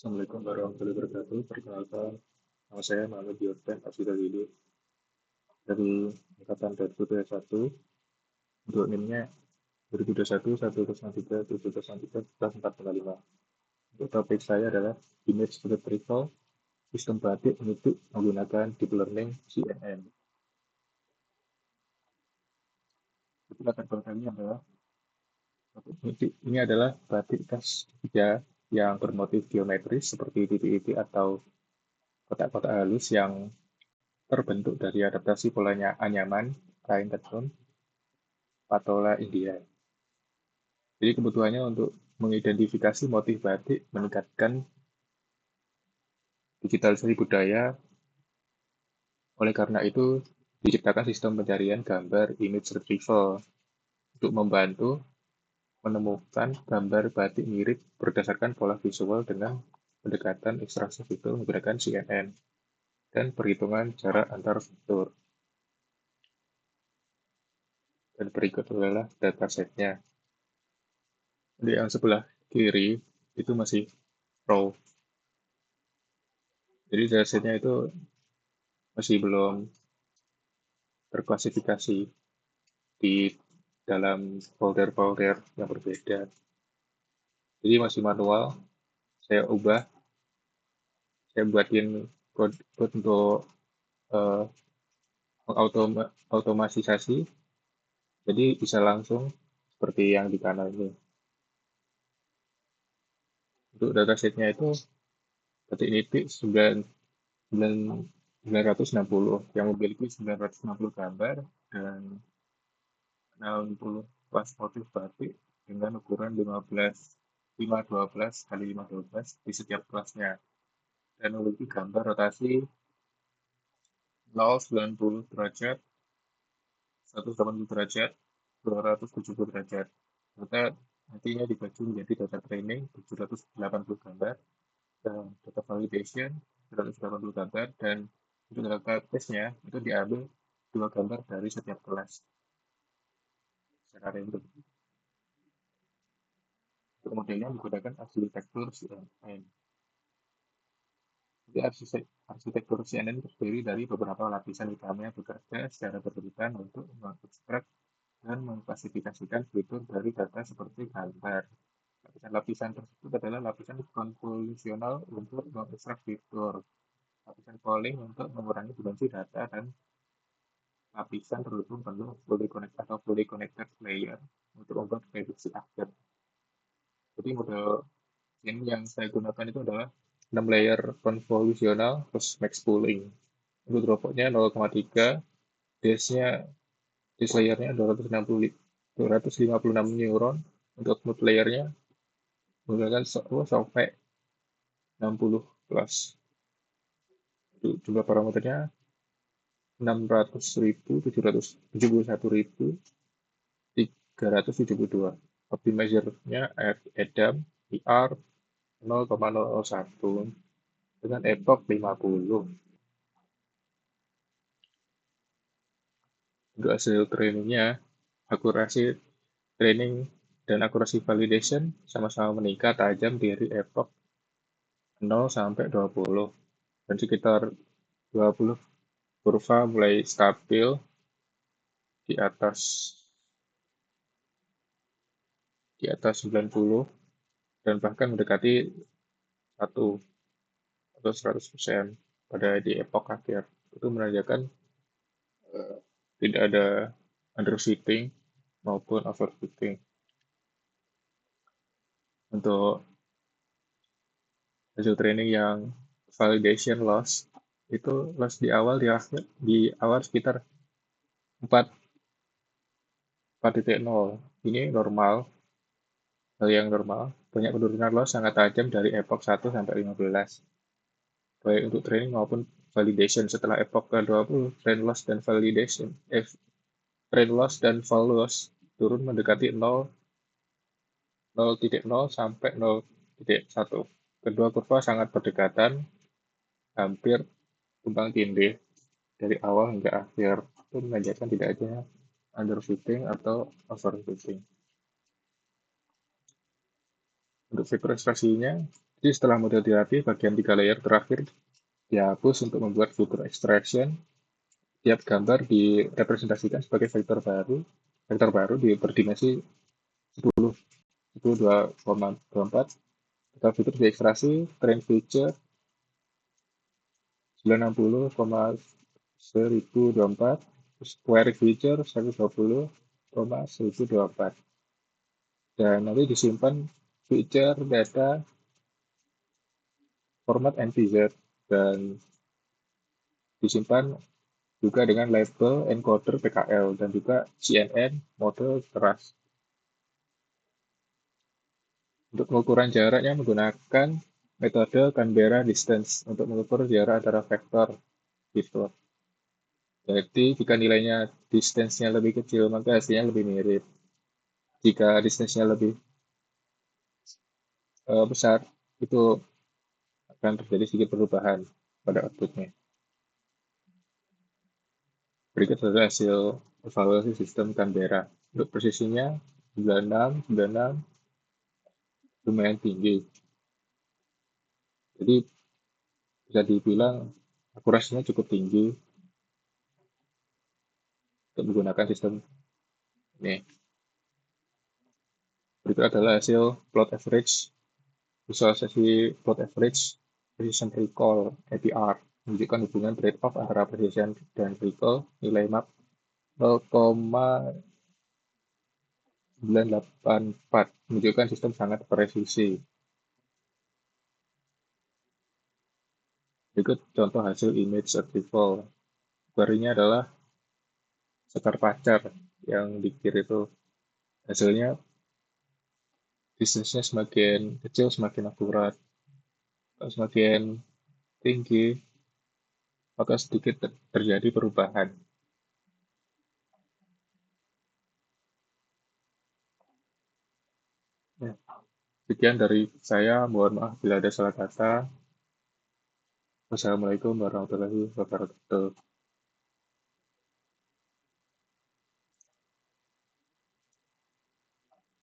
Assalamualaikum warahmatullahi wabarakatuh. Perkenalkan, nama saya Muhammad Yordan Afidalili dari Angkatan 2021. Untuk NIM-nya 2021 103 703 455. Untuk topik saya adalah Image Retrieval Sistem Batik untuk menggunakan Deep Learning CNN. Itu latar belakangnya adalah ini adalah batik khas Jogja yang bermotif geometris seperti titik-titik atau kotak-kotak halus yang terbentuk dari adaptasi polanya anyaman, kain tenun, patola India. Jadi kebutuhannya untuk mengidentifikasi motif batik, meningkatkan digitalisasi budaya. Oleh karena itu, diciptakan sistem pencarian gambar image retrieval untuk membantu menemukan gambar batik mirip berdasarkan pola visual dengan pendekatan ekstraksi fitur menggunakan CNN dan perhitungan jarak antar fitur. Dan berikut adalah datasetnya. Di yang sebelah kiri itu masih raw. Jadi datasetnya itu masih belum terklasifikasi di dalam folder-folder yang berbeda. Jadi masih manual, saya ubah, saya buatin code untuk uh, mengautomatisasi, jadi bisa langsung seperti yang di kanan ini. Untuk datasetnya itu batik nipik 960 yang memiliki 960 gambar dan 60 kelas motif batik dengan ukuran 512 kali 512 di setiap kelasnya dan memiliki gambar rotasi 090 derajat, 180 derajat, 270 derajat. Data nantinya dibagi menjadi data training 780 gambar dan data validation 180 gambar dan untuk data testnya itu diambil 2 gambar dari setiap kelas secara random. Untuk modelnya menggunakan arsitektur CNN. Jadi arsitektur CNN terdiri dari beberapa lapisan utamanya bekerja secara berurutan untuk mengekstrak dan mengklasifikasikan fitur dari data seperti gambar. Lapisan tersebut adalah lapisan konvolusional untuk mengekstrak fitur, lapisan polling untuk mengurangi dimensi data, dan lapisan terhubung penuh fully connected layer untuk membuat prediksi akhir. Jadi model ini yang saya gunakan itu adalah 6 layer konvolusional plus max pooling. Untuk dropouts-nya 0,3, dash-nya disk layernya 256 neuron, untuk smooth layernya menggunakan sampai 60 plus. Jumlah parameternya 600.771.372. Optimizer-nya EDAM IR 0,001 dengan epoch 50. Untuk hasil trainingnya, akurasi training dan akurasi validation sama-sama meningkat tajam dari epoch 0 sampai 20 dan sekitar 20 kurva mulai stabil di atas 90 dan bahkan mendekati 1 atau 100% pada di epoch akhir. Itu menandakan tidak ada underfitting maupun overfitting. Untuk hasil training yang validation loss itu loss di awal sekitar 4.0. Ini normal, hal yang normal. Banyak penurunan loss sangat tajam dari epoch 1 sampai 15. Baik untuk training maupun validation. Setelah epoch ke-20, trend loss dan fall loss turun mendekati 0.0 sampai 0.1. Kedua kurva sangat berdekatan, hampir tumpang tindih dari awal hingga akhir. Itu menandakan tidak ada underfitting atau overfitting. Untuk fitur ekstraksinya Jadi setelah model dirapi, bagian 3 layer terakhir dihapus untuk membuat fitur extraction. Tiap gambar direpresentasikan sebagai vektor baru berdimensi 10, 2,24. Data fitur diekstraksi, train feature 960,1024, query feature 120,1024. Dan nanti disimpan feature data format integer dan disimpan juga dengan label encoder PKL dan juga CNN mode keras. Untuk pengukuran jaraknya menggunakan metode Canberra distance untuk mengukur jarak antara vektor gitu. Jadi jika nilainya distance-nya lebih kecil, maka hasilnya lebih mirip. Jika distance-nya lebih besar, itu akan terjadi sedikit perubahan pada output-nya. Berikut adalah hasil evaluasi sistem Canberra. Untuk presisinya 96 lumayan tinggi. Jadi bisa dibilang akurasinya cukup tinggi untuk menggunakan sistem ini. Berikut adalah hasil plot average, visualisasi plot average precision recall APR, menunjukkan hubungan trade-off antara precision dan recall, nilai map 0,984, menunjukkan sistem sangat presisi. Berikut contoh hasil image retrieval. Query-nya adalah sekar pacar yang dikir itu. Hasilnya distance-nya semakin kecil semakin akurat. Kalau semakin tinggi, maka sedikit terjadi perubahan. Ya, sekian dari saya. Mohon maaf bila ada salah kata. Wassalamualaikum warahmatullahi wabarakatuh.